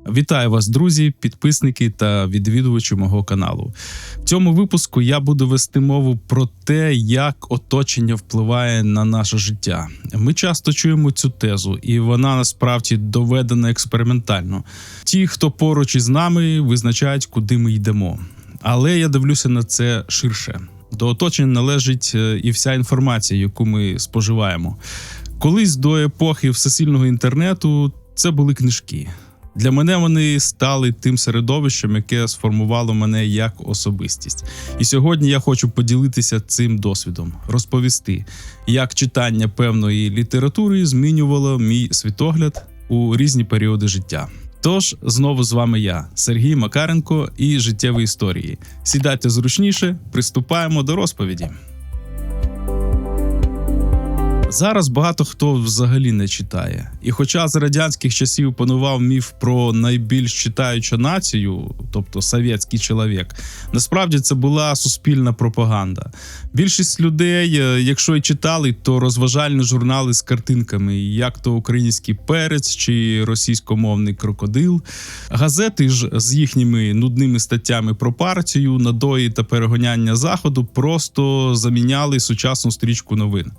Вітаю вас, друзі, підписники та відвідувачі мого каналу. В цьому випуску я буду вести мову про те, як оточення впливає на наше життя. Ми часто чуємо цю тезу, і вона насправді доведена експериментально. Ті, хто поруч із нами, визначають, куди ми йдемо. Але я дивлюся на це ширше. До оточення належить і вся інформація, яку ми споживаємо. Колись до епохи всесильного інтернету це були книжки. Для мене вони стали тим середовищем, яке сформувало мене як особистість. І сьогодні я хочу поділитися цим досвідом, розповісти, як читання певної літератури змінювало мій світогляд у різні періоди життя. Тож, знову з вами я, Сергій Макаренко і життєві історії. Сідайте зручніше, приступаємо до розповіді. Зараз багато хто взагалі не читає. І хоча з радянських часів панував міф про найбільш читаючу націю, тобто совєтський чоловік, насправді це була суспільна пропаганда. Більшість людей, якщо й читали, то розважальні журнали з картинками, як то «Український перець» чи «Російськомовний крокодил». Газети ж з їхніми нудними статтями про партію, надої та перегоняння Заходу просто заміняли сучасну стрічку новин.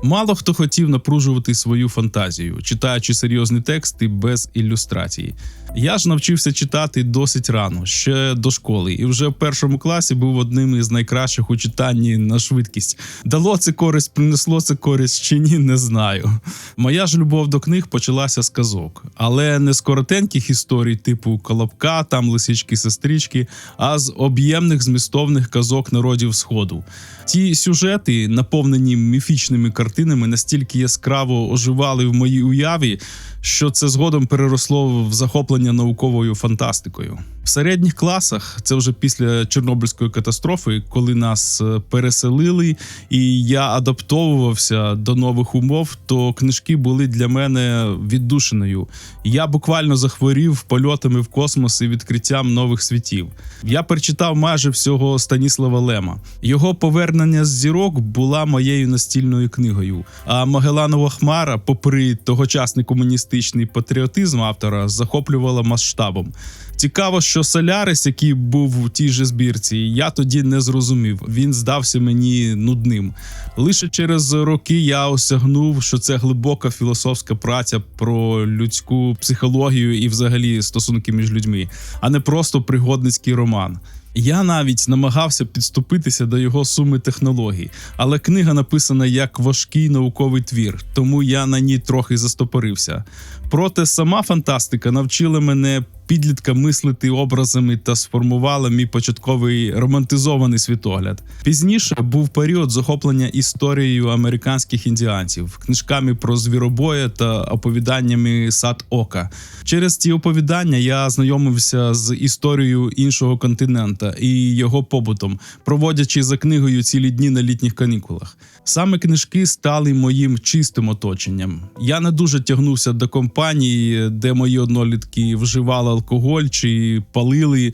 Мало хто хотів напружувати свою фантазію, читаючи серйозні тексти без ілюстрацій. Я ж навчився читати досить рано, ще до школи, і вже в першому класі був одним із найкращих у читанні на швидкість. Дало це користь, принесло це користь чи ні, не знаю. Моя ж любов до книг почалася з казок, але не з коротеньких історій типу «Колобка», там «Лисички-сестрички», а з об'ємних змістовних казок народів Сходу. Ті сюжети, наповнені міфічними картинами, настільки яскраво оживали в моїй уяві, що це згодом переросло в захоплення науковою фантастикою. В середніх класах, це вже після Чорнобильської катастрофи, коли нас переселили і я адаптовувався до нових умов, то книжки були для мене віддушиною. Я буквально захворів польотами в космос і відкриттям нових світів. Я перечитав майже всього Станіслава Лема. Його «Повернення з зірок» була моєю настільною книгою, а «Магеланова хмара», попри тогочасний комуністичний патріотизм автора, захоплювала масштабом. Цікаво, що «Солярис», який був у тій же збірці, я тоді не зрозумів. Він здався мені нудним. Лише через роки я осягнув, що це глибока філософська праця про людську психологію і взагалі стосунки між людьми, а не просто пригодницький роман. Я навіть намагався підступитися до його суми технологій, але книга написана як важкий науковий твір, тому я на ній трохи застопорився. Проте сама фантастика навчила мене підлітка мислити образами та сформувала мій початковий романтизований світогляд. Пізніше був період захоплення історією американських індіанців, книжками про звіробоя та оповіданнями Сад Ока. Через ці оповідання я знайомився з історією іншого континента і його побутом, проводячи за книгою цілі дні на літніх канікулах. Саме книжки стали моїм чистим оточенням. Я не дуже тягнувся до компанії, де мої однолітки вживали алкоголь чи палили.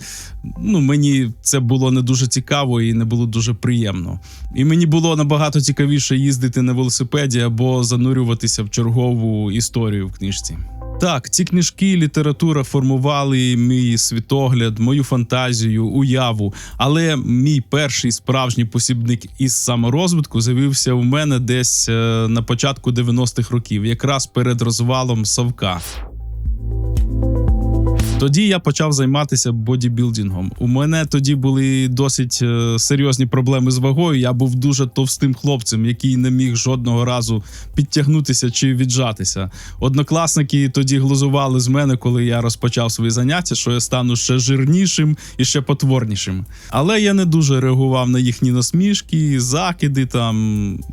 Мені це було не дуже цікаво і не було дуже приємно. І мені було набагато цікавіше їздити на велосипеді або занурюватися в чергову історію в книжці. Так, ці книжки, література формували мій світогляд, мою фантазію, уяву, але мій перший справжній посібник із саморозвитку з'явився у мене десь на початку 90-х років, якраз перед розвалом Совка. Тоді я почав займатися бодібілдингом. У мене тоді були досить серйозні проблеми з вагою. Я був дуже товстим хлопцем, який не міг жодного разу підтягнутися чи віджатися. Однокласники тоді глузували з мене, коли я розпочав свої заняття, що я стану ще жирнішим і ще потворнішим. Але я не дуже реагував на їхні насмішки, закиди там.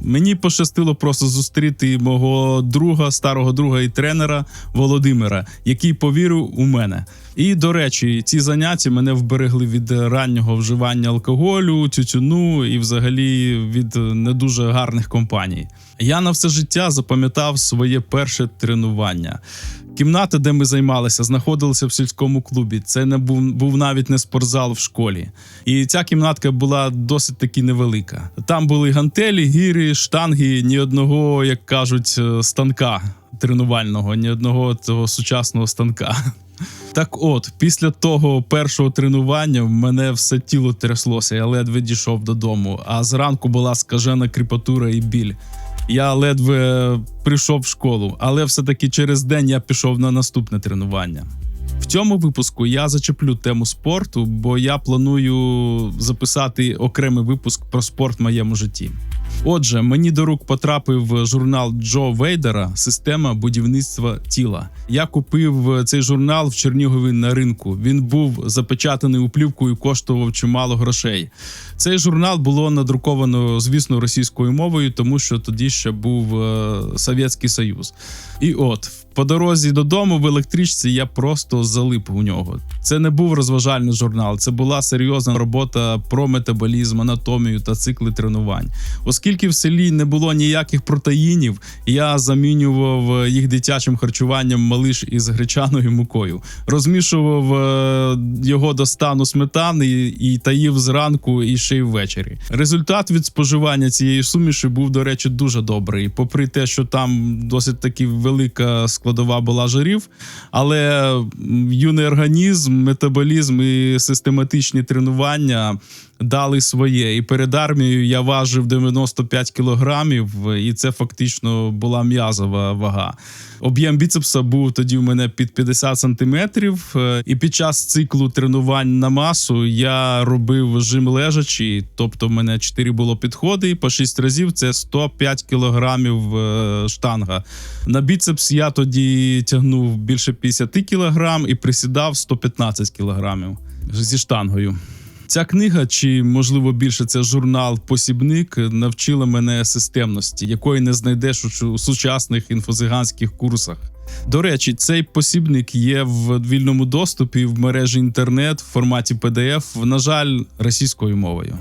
Мені пощастило просто зустріти мого друга, старого друга і тренера Володимира, який повірив у мене. І, до речі, ці заняття мене вберегли від раннього вживання алкоголю, тютюну і взагалі від не дуже гарних компаній. Я на все життя запам'ятав своє перше тренування. Кімната, де ми займалися, знаходилася в сільському клубі. Це не був навіть не спортзал в школі. І ця кімнатка була досить таки невелика. Там були гантелі, гири, штанги, ні одного, як кажуть, станка тренувального, ні одного цього сучасного станка. Так от, після того першого тренування в мене все тіло тряслося, я ледве дійшов додому, а зранку була скажена кріпатура і біль. Я ледве прийшов в школу, але все-таки через день я пішов на наступне тренування. В цьому випуску я зачеплю тему спорту, бо я планую записати окремий випуск про спорт в моєму житті. Отже, мені до рук потрапив журнал Джо Вейдера «Система будівництва тіла». Я купив цей журнал в Чернігові на ринку. Він був запечатаний у плівку і коштував чимало грошей. Цей журнал було надруковано, звісно, російською мовою, тому що тоді ще був Совєтський Союз. І от, по дорозі додому в електричці я просто залип у нього. Це не був розважальний журнал, це була серйозна робота про метаболізм, анатомію та цикли тренувань. Оскільки в селі не було ніяких протеїнів, я замінював їх дитячим харчуванням малиш із гречаною мукою. Розмішував його до стану сметани і таїв зранку і ще й ввечері. Результат від споживання цієї суміші був, до речі, дуже добрий. Попри те, що там досить таки велика складова була жирів, але юний організм, метаболізм і систематичні тренування дали своє. І перед армією я важив 95 кілограмів, і це фактично була м'язова вага. Об'єм біцепса був тоді у мене під 50 сантиметрів, і під час циклу тренувань на масу я робив жим лежачи, тобто в мене 4 було підходи, по 6 разів це 105 кілограмів штанга. На біцепс я тоді тягнув більше 50 кілограм і присідав 115 кілограмів зі штангою. Ця книга, чи, можливо, більше це журнал-посібник, навчила мене системності, якої не знайдеш у сучасних інфо-циганських курсах. До речі, цей посібник є в вільному доступі в мережі інтернет в форматі PDF, на жаль, російською мовою.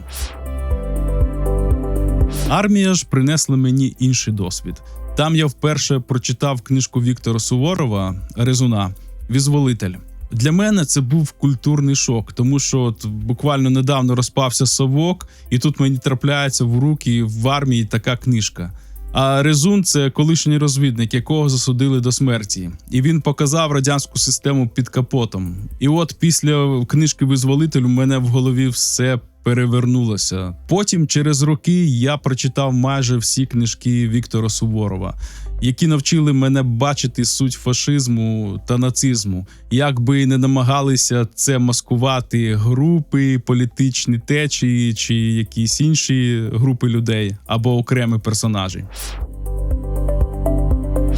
Армія ж принесла мені інший досвід. Там я вперше прочитав книжку Віктора Суворова «Резуна. Визволитель». Для мене це був культурний шок, тому що буквально недавно розпався «Совок», і тут мені трапляється в руки в армії така книжка. А Резун – це колишній розвідник, якого засудили до смерті. І він показав радянську систему під капотом. І от після книжки «Визволитель» у мене в голові все перевернулося. Потім, через роки, я прочитав майже всі книжки Віктора Суворова, які навчили мене бачити суть фашизму та нацизму, як би не намагалися це маскувати групи, політичні течії чи якісь інші групи людей або окремі персонажі.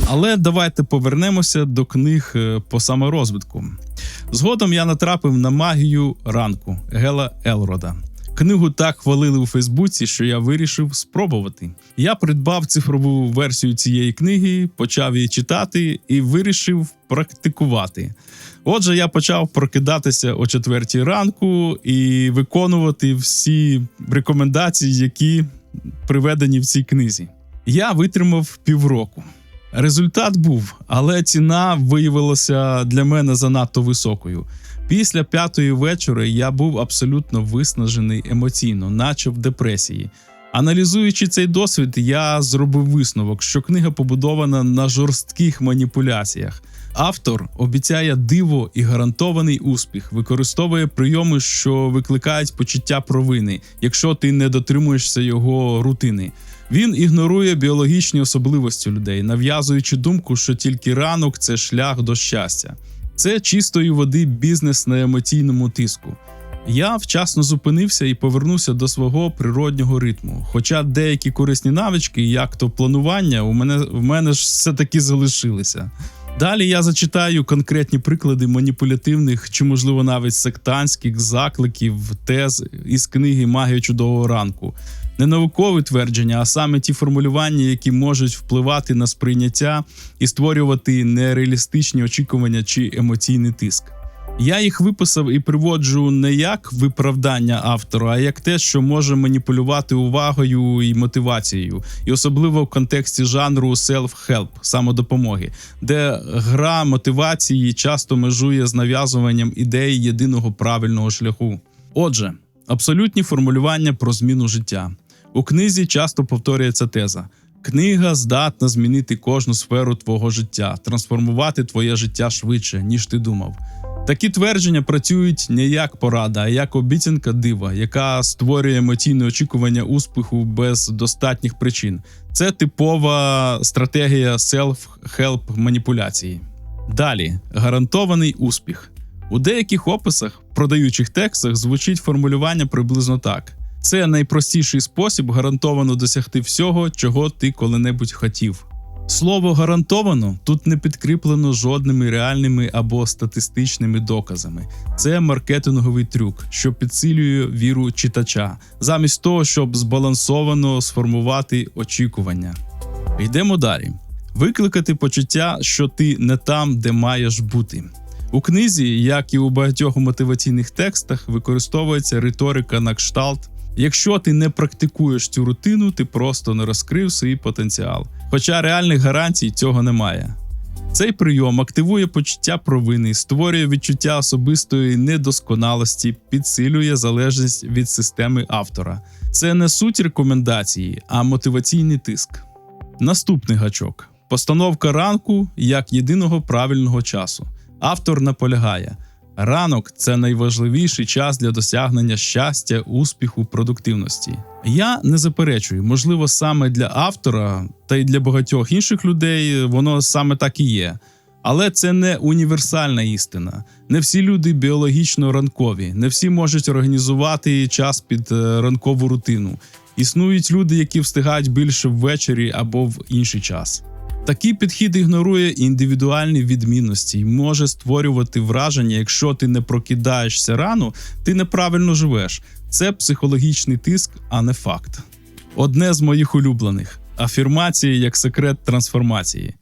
Але давайте повернемося до книг по саморозвитку. Згодом я натрапив на «Магію ранку» Гела Елрода. Книгу так хвалили у Фейсбуці, що я вирішив спробувати. Я придбав цифрову версію цієї книги, почав її читати і вирішив практикувати. Отже, я почав прокидатися о 4 ранку і виконувати всі рекомендації, які приведені в цій книзі. Я витримав півроку. Результат був, але ціна виявилася для мене занадто високою. Після 5-ї вечора я був абсолютно виснажений емоційно, наче в депресії. Аналізуючи цей досвід, я зробив висновок, що книга побудована на жорстких маніпуляціях. Автор обіцяє диво і гарантований успіх, використовує прийоми, що викликають почуття провини, якщо ти не дотримуєшся його рутини. Він ігнорує біологічні особливості людей, нав'язуючи думку, що тільки ранок – це шлях до щастя. Це чистої води бізнес на емоційному тиску. Я вчасно зупинився і повернувся до свого природнього ритму. Хоча деякі корисні навички, як то планування, в мене ж все-таки залишилися. Далі я зачитаю конкретні приклади маніпулятивних чи, можливо, навіть сектантських закликів, тез із книги «Магія чудового ранку». Не наукові твердження, а саме ті формулювання, які можуть впливати на сприйняття і створювати нереалістичні очікування чи емоційний тиск. Я їх виписав і приводжу не як виправдання автора, а як те, що може маніпулювати увагою і мотивацією. І особливо в контексті жанру self-help, самодопомоги, де гра мотивації часто межує з нав'язуванням ідеї єдиного правильного шляху. Отже, абсолютні формулювання про зміну життя. У книзі часто повторюється теза: Книга здатна змінити кожну сферу твого життя, трансформувати твоє життя швидше, ніж ти думав. Такі твердження працюють не як порада, а як обіцянка дива, яка створює емоційне очікування успіху без достатніх причин. Це типова стратегія self-help маніпуляції. Далі, гарантований успіх. У деяких описах, продаючих текстах, звучить формулювання приблизно так. Це найпростіший спосіб гарантовано досягти всього, чого ти коли-небудь хотів. Слово «гарантовано» тут не підкріплено жодними реальними або статистичними доказами. Це маркетинговий трюк, що підсилює віру читача, замість того, щоб збалансовано сформувати очікування. Йдемо далі. Викликати почуття, що ти не там, де маєш бути. У книзі, як і у багатьох мотиваційних текстах, використовується риторика на кшталт: якщо ти не практикуєш цю рутину, ти просто не розкрив свій потенціал. Хоча реальних гарантій цього немає. Цей прийом активує почуття провини, створює відчуття особистої недосконалості, підсилює залежність від системи автора. Це не суть рекомендації, а мотиваційний тиск. Наступний гачок. Постановка ранку як єдиного правильного часу. Автор наполягає: ранок – це найважливіший час для досягнення щастя, успіху, продуктивності. Я не заперечую, можливо, саме для автора та й для багатьох інших людей воно саме так і є. Але це не універсальна істина. Не всі люди біологічно ранкові, не всі можуть організувати час під ранкову рутину. Існують люди, які встигають більше ввечері або в інший час. Такий підхід ігнорує індивідуальні відмінності і може створювати враження, якщо ти не прокидаєшся рано, ти неправильно живеш. Це психологічний тиск, а не факт. Одне з моїх улюблених – афірмації як секрет трансформації.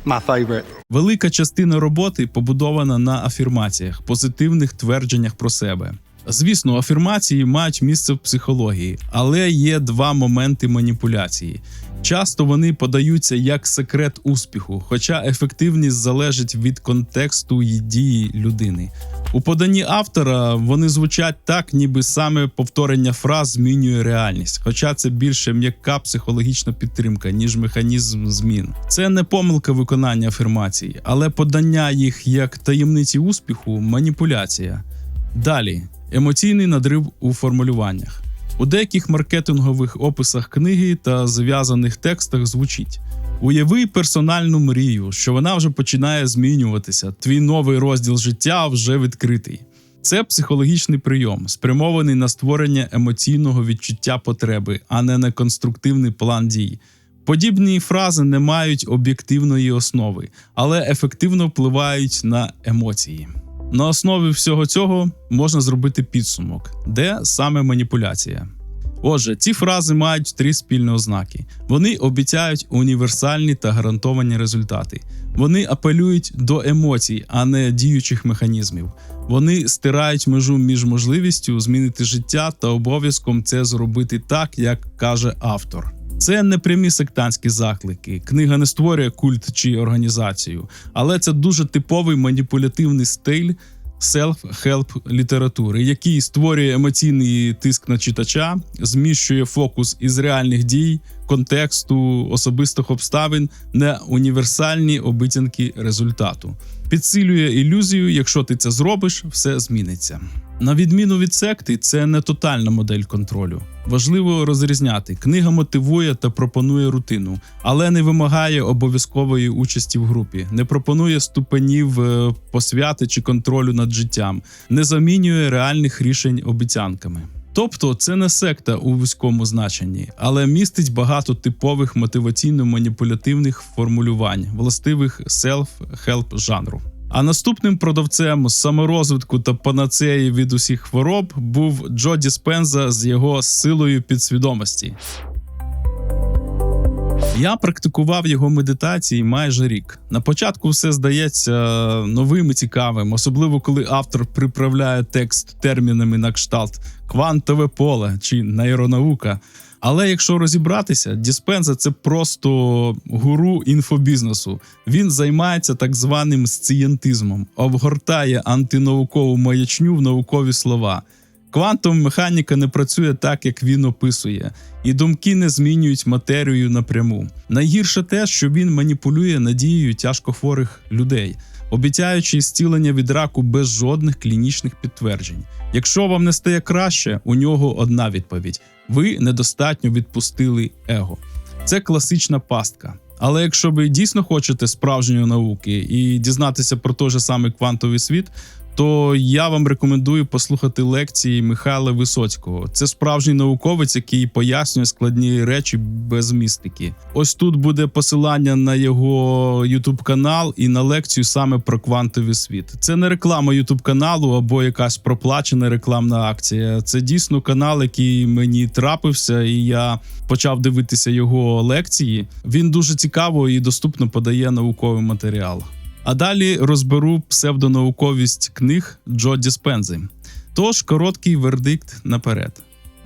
My favorite. Велика частина роботи побудована на афірмаціях, позитивних твердженнях про себе. Звісно, афірмації мають місце в психології, але є два моменти маніпуляції. Часто вони подаються як секрет успіху, хоча ефективність залежить від контексту і дії людини. У поданні автора вони звучать так, ніби саме повторення фраз змінює реальність, хоча це більше м'яка психологічна підтримка, ніж механізм змін. Це не помилка виконання афірмацій, але подання їх як таємниці успіху – маніпуляція. Далі. Емоційний надрив у формулюваннях. У деяких маркетингових описах книги та зв'язаних текстах звучить: уяви персональну мрію, що вона вже починає змінюватися, твій новий розділ життя вже відкритий. Це психологічний прийом, спрямований на створення емоційного відчуття потреби, а не на конструктивний план дій. Подібні фрази не мають об'єктивної основи, але ефективно впливають на емоції. На основі всього цього можна зробити підсумок, де саме маніпуляція. Отже, ці фрази мають три спільні ознаки. Вони обіцяють універсальні та гарантовані результати. Вони апелюють до емоцій, а не діючих механізмів. Вони стирають межу між можливістю змінити життя та обов'язком це зробити так, як каже автор. Це не прямі сектантські заклики, книга не створює культ чи організацію, але це дуже типовий маніпулятивний стиль self-help літератури, який створює емоційний тиск на читача, зміщує фокус із реальних дій, контексту, особистих обставин на універсальні обіцянки результату. Підсилює ілюзію, якщо ти це зробиш, все зміниться. На відміну від секти, це не тотальна модель контролю. Важливо розрізняти. Книга мотивує та пропонує рутину, але не вимагає обов'язкової участі в групі, не пропонує ступенів посвяти чи контролю над життям, не замінює реальних рішень обіцянками. Тобто це не секта у вузькому значенні, але містить багато типових мотиваційно-маніпулятивних формулювань, властивих self-help жанру. А наступним продавцем саморозвитку та панацеї від усіх хвороб був Джо Диспенза з його силою підсвідомості. Я практикував його медитації майже рік. На початку все здається новим і цікавим, особливо коли автор приправляє текст термінами на кшталт «квантове поле» чи «нейронаука». Але якщо розібратися, Диспенза – це просто гуру інфобізнесу. Він займається так званим сцієнтизмом, обгортає антинаукову маячню в наукові слова. Квантова механіка не працює так, як він описує, і думки не змінюють матерію напряму. Найгірше те, що він маніпулює надією тяжкохворих людей, обіцяючи зцілення від раку без жодних клінічних підтверджень. Якщо вам не стає краще, у нього одна відповідь – ви недостатньо відпустили его. Це класична пастка. Але якщо ви дійсно хочете справжньої науки і дізнатися про той же самий квантовий світ, то я вам рекомендую послухати лекції Михайла Висоцького. Це справжній науковець, який пояснює складні речі без містики. Ось тут буде посилання на його YouTube-канал і на лекцію саме про квантовий світ. Це не реклама YouTube-каналу або якась проплачена рекламна акція. Це дійсно канал, який мені трапився, і я почав дивитися його лекції. Він дуже цікаво і доступно подає науковий матеріал. А далі розберу псевдонауковість книг Джо Діспензи. Тож, короткий вердикт наперед.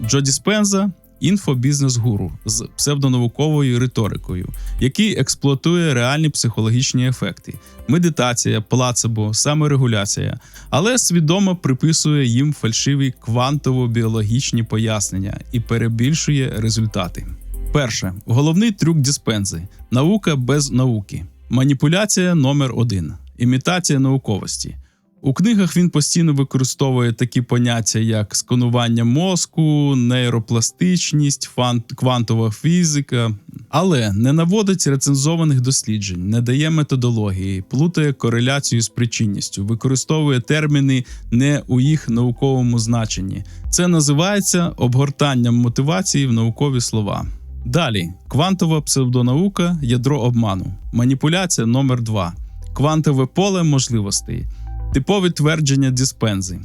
Джо Діспенза – інфобізнес-гуру з псевдонауковою риторикою, який експлуатує реальні психологічні ефекти – медитація, плацебо, саморегуляція, але свідомо приписує їм фальшиві квантово-біологічні пояснення і перебільшує результати. Перше. Головний трюк Діспензи – наука без науки. Маніпуляція номер 1. Імітація науковості. У книгах він постійно використовує такі поняття, як сканування мозку, нейропластичність, квантова фізика, але не наводить рецензованих досліджень, не дає методології, плутає кореляцію з причинністю, використовує терміни не у їх науковому значенні. Це називається обгортанням мотивації в наукові слова. Далі. Квантова псевдонаука – ядро обману. Маніпуляція номер 2. Квантове поле можливостей. Типові твердження Діспензи.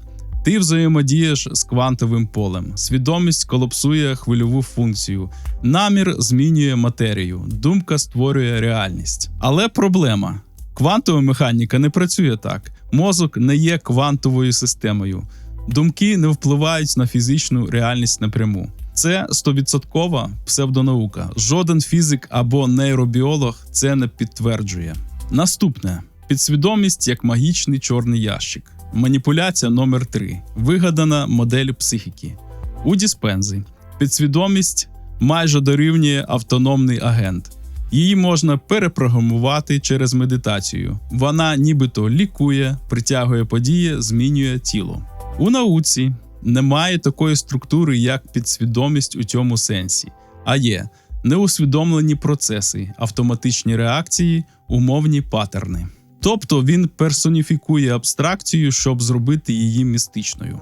Ти взаємодієш з квантовим полем. Свідомість колапсує хвильову функцію. Намір змінює матерію. Думка створює реальність. Але проблема. Квантова механіка не працює так. Мозок не є квантовою системою. Думки не впливають на фізичну реальність напряму. Це 100% псевдонаука. Жоден фізик або нейробіолог це не підтверджує. Наступне. Підсвідомість як магічний чорний ящик. Маніпуляція номер 3. Вигадана модель психіки. У Діспензи підсвідомість майже дорівнює автономний агент. Її можна перепрограмувати через медитацію. Вона нібито лікує, притягує події, змінює тіло. У науці немає такої структури, як підсвідомість у цьому сенсі, а є неусвідомлені процеси, автоматичні реакції, умовні паттерни. Тобто він персоніфікує абстракцію, щоб зробити її містичною.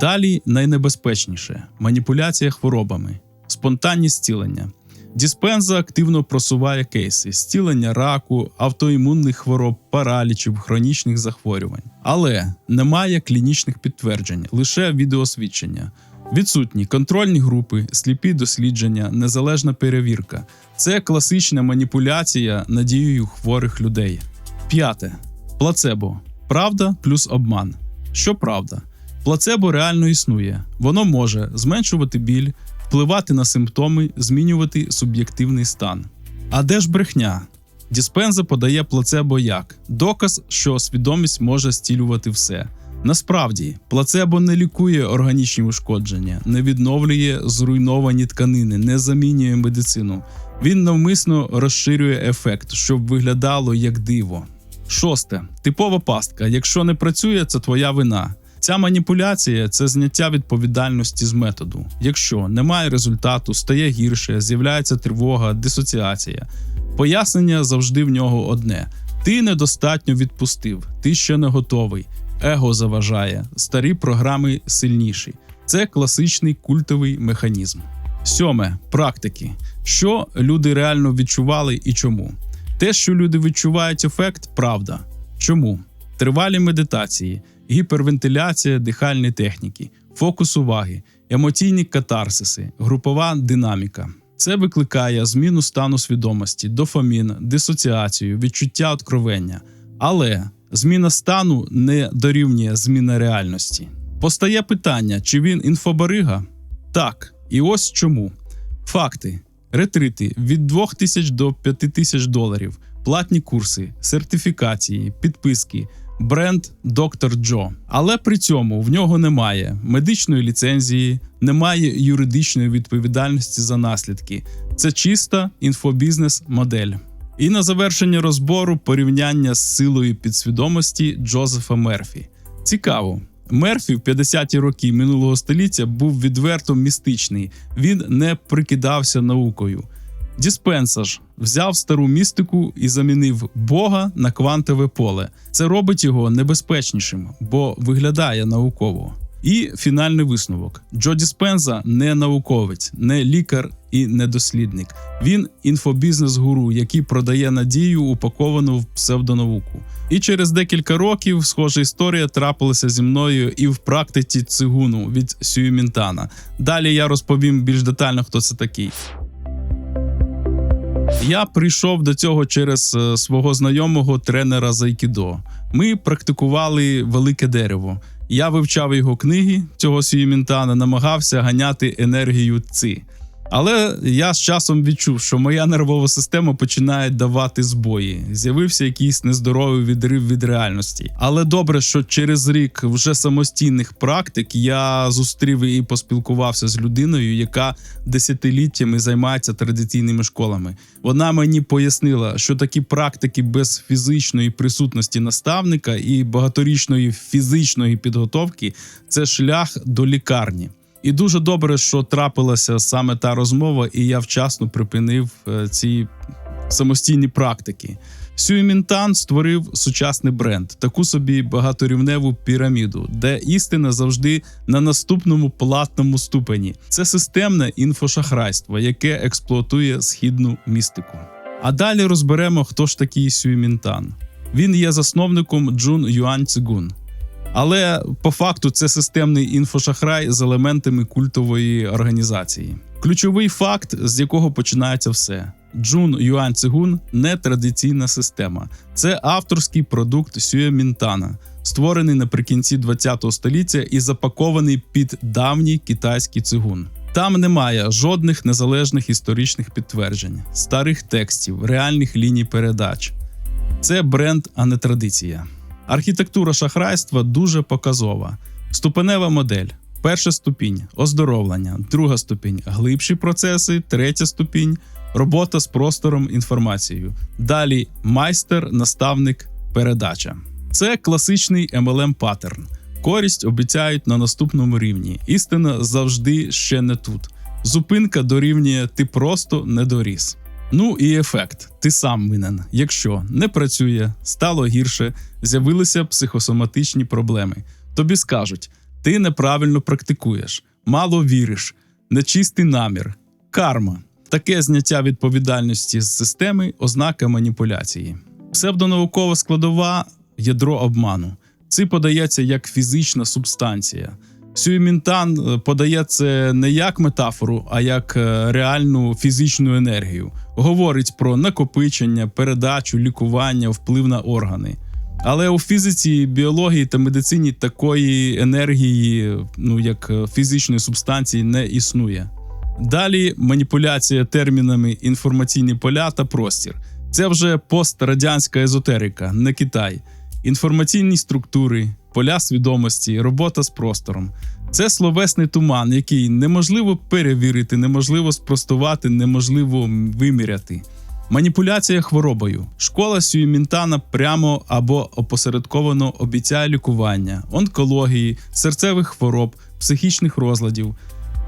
Далі найнебезпечніше – маніпуляція хворобами, спонтанні зцілення. Діспенза активно просуває кейси – зцілення раку, автоімунних хвороб, паралічів, хронічних захворювань. Але немає клінічних підтверджень, лише відеосвідчення. Відсутні контрольні групи, сліпі дослідження, незалежна перевірка. Це класична маніпуляція надією хворих людей. 5. Плацебо. Правда плюс обман. Що правда? Плацебо реально існує. Воно може зменшувати біль, впливати на симптоми, змінювати суб'єктивний стан. А де ж брехня? Діспенза подає плацебо як доказ, що свідомість може зцілювати все. Насправді, плацебо не лікує органічні ушкодження, не відновлює зруйновані тканини, не замінює медицину. Він навмисно розширює ефект, щоб виглядало як диво. 6. Типова пастка. Якщо не працює, це твоя вина. Ця маніпуляція – це зняття відповідальності з методу. Якщо немає результату, стає гірше, з'являється тривога, дисоціація. Пояснення завжди в нього одне. Ти недостатньо відпустив, ти ще не готовий. Его заважає, старі програми сильніші. Це класичний культовий механізм. 7. Практики. Що люди реально відчували і чому? Те, що люди відчувають ефект – правда. Чому? Тривалі медитації, гіпервентиляція, дихальні техніки, фокус уваги, емоційні катарсиси, групова динаміка. Це викликає зміну стану свідомості, дофамін, дисоціацію, відчуття откровення. Але зміна стану не дорівнює зміна реальності. Постає питання, чи він інфобарига? Так, і ось чому. Факти. Ретрити від 2000 до 5000 доларів, платні курси, сертифікації, підписки, бренд Доктор Джо. Але при цьому в нього немає медичної ліцензії, немає юридичної відповідальності за наслідки. Це чиста інфобізнес-модель. І на завершення розбору порівняння з силою підсвідомості Джозефа Мерфі. Цікаво. Мерфі в 50-ті роки минулого століття був відверто містичний, він не прикидався наукою. Діспенса ж взяв стару містику і замінив Бога на квантове поле. Це робить його небезпечнішим, бо виглядає науково. І фінальний висновок. Джо Діспенза не науковець, не лікар і не дослідник. Він інфобізнес-гуру, який продає надію, упаковану в псевдонауку. І через декілька років схожа історія трапилася зі мною і в практиці цигуну від Сюй Мінтана. Далі я розповім більш детально, хто це такий. Я прийшов до цього через свого знайомого тренера з айкідо. Ми практикували велике дерево. Я вивчав його книги, цього Сюй Мінтана, намагався ганяти енергію ци. Але я з часом відчув, що моя нервова система починає давати збої. З'явився якийсь нездоровий відрив від реальності. Але добре, що через рік вже самостійних практик я зустрів і поспілкувався з людиною, яка десятиліттями займається традиційними школами. Вона мені пояснила, що такі практики без фізичної присутності наставника і багаторічної фізичної підготовки – це шлях до лікарні. І дуже добре, що трапилася саме та розмова, і я вчасно припинив ці самостійні практики. Сюй Мінтан створив сучасний бренд, таку собі багаторівневу піраміду, де істина завжди на наступному платному ступені. Це системне інфошахрайство, яке експлуатує східну містику. А далі розберемо, хто ж такий Сюй Мінтан. Він є засновником Джун Юань Цигун. Але по факту це системний інфошахрай з елементами культової організації. Ключовий факт, з якого починається все. Джун Юань Цигун – не традиційна система. Це авторський продукт Сюя Мінтана, створений наприкінці ХХ століття і запакований під давній китайський цигун. Там немає жодних незалежних історичних підтверджень, старих текстів, реальних ліній передач. Це бренд, а не традиція. Архітектура шахрайства дуже показова. Ступенева модель. Перша ступінь – оздоровлення. Друга ступінь – глибші процеси. Третя ступінь – робота з простором, інформацією. Далі – майстер, наставник, передача. Це класичний MLM-паттерн. Користь обіцяють на наступному рівні. Істина завжди ще не тут. Зупинка дорівнює «ти просто не доріс». Ну і ефект. Ти сам винен. Якщо не працює, стало гірше, з'явилися психосоматичні проблеми. Тобі скажуть, ти неправильно практикуєш, мало віриш, нечистий намір, карма. Таке зняття відповідальності з системи – ознака маніпуляції. Псевдонаукова складова – ядро обману. Це подається як фізична субстанція. Сюй Мінтан подає це не як метафору, а як реальну фізичну енергію. Говорить про накопичення, передачу, лікування, вплив на органи. Але у фізиці, біології та медицині такої енергії, як фізичної субстанції, не існує. Далі маніпуляція термінами інформаційні поля та простір. Це вже пострадянська езотерика, не Китай. Інформаційні структури, поля свідомості, робота з простором. Це словесний туман, який неможливо перевірити, неможливо спростувати, неможливо виміряти. Маніпуляція хворобою. Школа Сюй Мінтана прямо або опосередковано обіцяє лікування, онкології, серцевих хвороб, психічних розладів.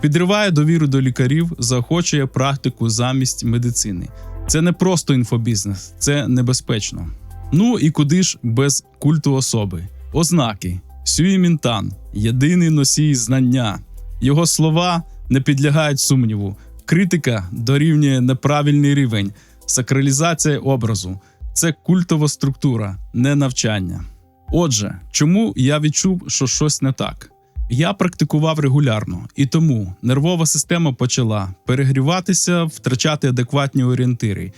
Підриває довіру до лікарів, заохочує практику замість медицини. Це не просто інфобізнес, це небезпечно. Ну і куди ж без культу особи? Ознаки. Сюй Мінтан – єдиний носій знання. Його слова не підлягають сумніву. Критика дорівнює неправильний рівень. Сакралізація образу. Це культова структура, не навчання. Отже, чому я відчув, що щось не так? Я практикував регулярно, і тому нервова система почала перегріватися, втрачати адекватні орієнтири.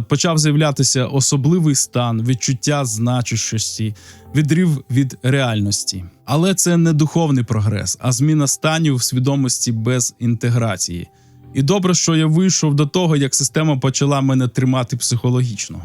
Почав з'являтися особливий стан, відчуття значущості, відрив від реальності. Але це не духовний прогрес, а зміна станів в свідомості без інтеграції. І добре, що я вийшов до того, як система почала мене тримати психологічно.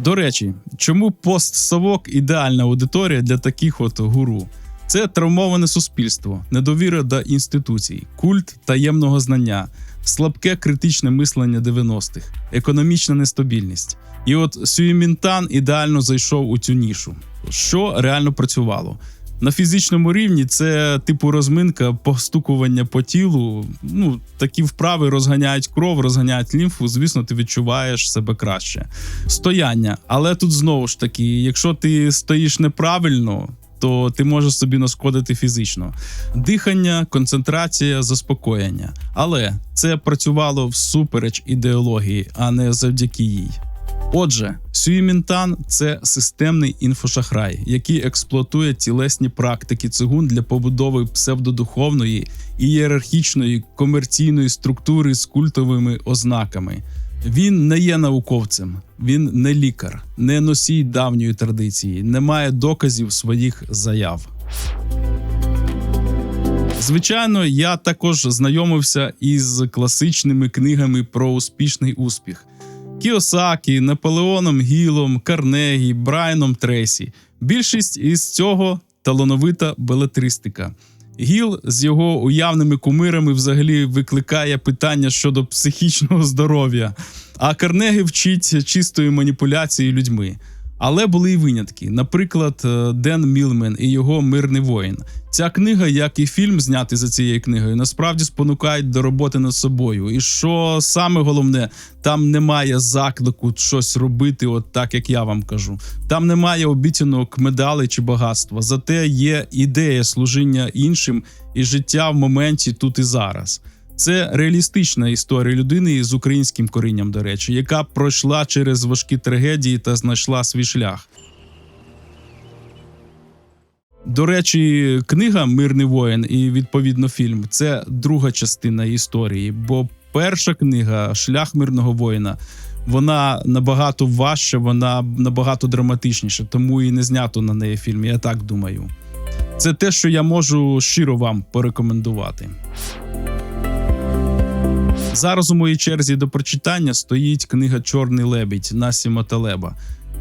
До речі, чому постсовок – ідеальна аудиторія для таких от гуру? Це травмоване суспільство, недовіра до інституцій, культ таємного знання, слабке критичне мислення 90-х, економічна нестабільність. І от Сюй Мінтан ідеально зайшов у цю нішу. Що реально працювало? На фізичному рівні це типу розминка, постукування по тілу. Такі вправи розганяють кров, розганяють лімфу, звісно, ти відчуваєш себе краще. Стояння. Але тут знову ж таки, якщо ти стоїш неправильно, то ти можеш собі нашкодити фізично. Дихання, концентрація, заспокоєння. Але це працювало всупереч ідеології, а не завдяки їй. Отже, Сюй Мінтан – це системний інфошахрай, який експлуатує тілесні практики цигун для побудови псевдодуховної, ієрархічної, комерційної структури з культовими ознаками. Він не є науковцем, він не лікар, не носій давньої традиції, не має доказів своїх заяв. Звичайно, я також знайомився із класичними книгами про успішний успіх. Кіосакі, Наполеоном Гіллом, Карнегі, Брайаном Трейсі. Більшість із цього – талановита белетристика. Гіл з його уявними кумирами взагалі викликає питання щодо психічного здоров'я, а Карнегі вчить чистої маніпуляції людьми. Але були й винятки. Наприклад, Ден Мілмен і його «Мирний воїн». Ця книга, як і фільм, знятий за цією книгою, насправді спонукають до роботи над собою. І що саме головне, там немає заклику щось робити от так, як я вам кажу. Там немає обіцянок медалей чи багатства. Зате є ідея служіння іншим і життя в моменті тут і зараз. Це реалістична історія людини з українським корінням, до речі, яка пройшла через важкі трагедії та знайшла свій шлях. До речі, книга «Мирний воїн» і, відповідно, фільм – це друга частина історії, бо перша книга «Шлях мирного воїна» вона набагато важча, вона набагато драматичніша, тому і не знято на неї фільм, я так думаю. Це те, що я можу щиро вам порекомендувати. Зараз у моїй черзі до прочитання стоїть книга «Чорний лебідь» Насіма Талеба.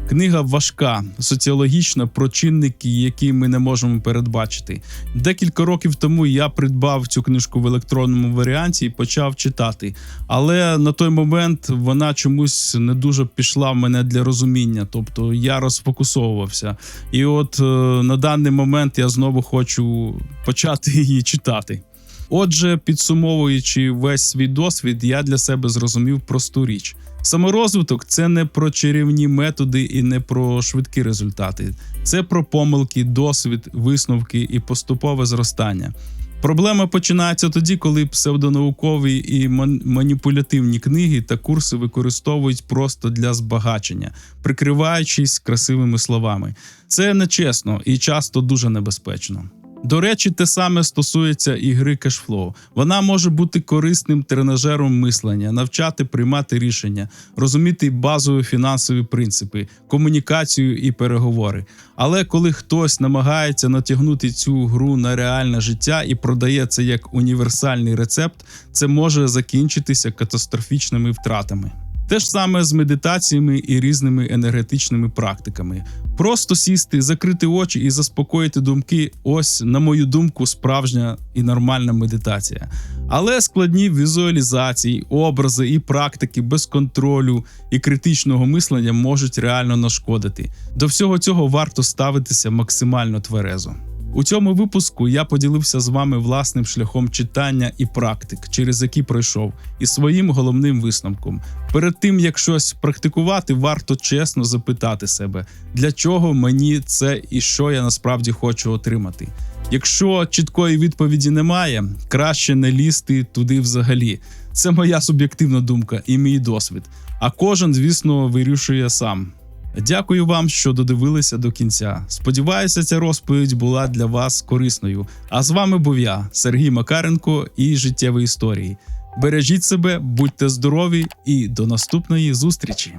Книга важка, соціологічна, про чинники, які ми не можемо передбачити. Декілька років тому я придбав цю книжку в електронному варіанті і почав читати. Але на той момент вона чомусь не дуже пішла в мене для розуміння, тобто я розфокусовувався. І от на даний момент я знову хочу почати її читати. Отже, підсумовуючи весь свій досвід, я для себе зрозумів просту річ. Саморозвиток – це не про чарівні методи і не про швидкі результати. Це про помилки, досвід, висновки і поступове зростання. Проблема починається тоді, коли псевдонаукові і маніпулятивні книги та курси використовують просто для збагачення, прикриваючись красивими словами. Це нечесно і часто дуже небезпечно. До речі, те саме стосується і гри кешфлоу. Вона може бути корисним тренажером мислення, навчати приймати рішення, розуміти базові фінансові принципи, комунікацію і переговори. Але коли хтось намагається натягнути цю гру на реальне життя і продає це як універсальний рецепт, це може закінчитися катастрофічними втратами. Те ж саме з медитаціями і різними енергетичними практиками. Просто сісти, закрити очі і заспокоїти думки – ось, на мою думку, справжня і нормальна медитація. Але складні візуалізації, образи і практики без контролю і критичного мислення можуть реально нашкодити. До всього цього варто ставитися максимально тверезо. У цьому випуску я поділився з вами власним шляхом читання і практик, через які пройшов, і своїм головним висновком. Перед тим, як щось практикувати, варто чесно запитати себе, для чого мені це і що я насправді хочу отримати. Якщо чіткої відповіді немає, краще не лізти туди взагалі. Це моя суб'єктивна думка і мій досвід. А кожен, звісно, вирішує сам. Дякую вам, що додивилися до кінця. Сподіваюся, ця розповідь була для вас корисною. А з вами був я, Сергій Макаренко і «Життєві історії». Бережіть себе, будьте здорові і до наступної зустрічі!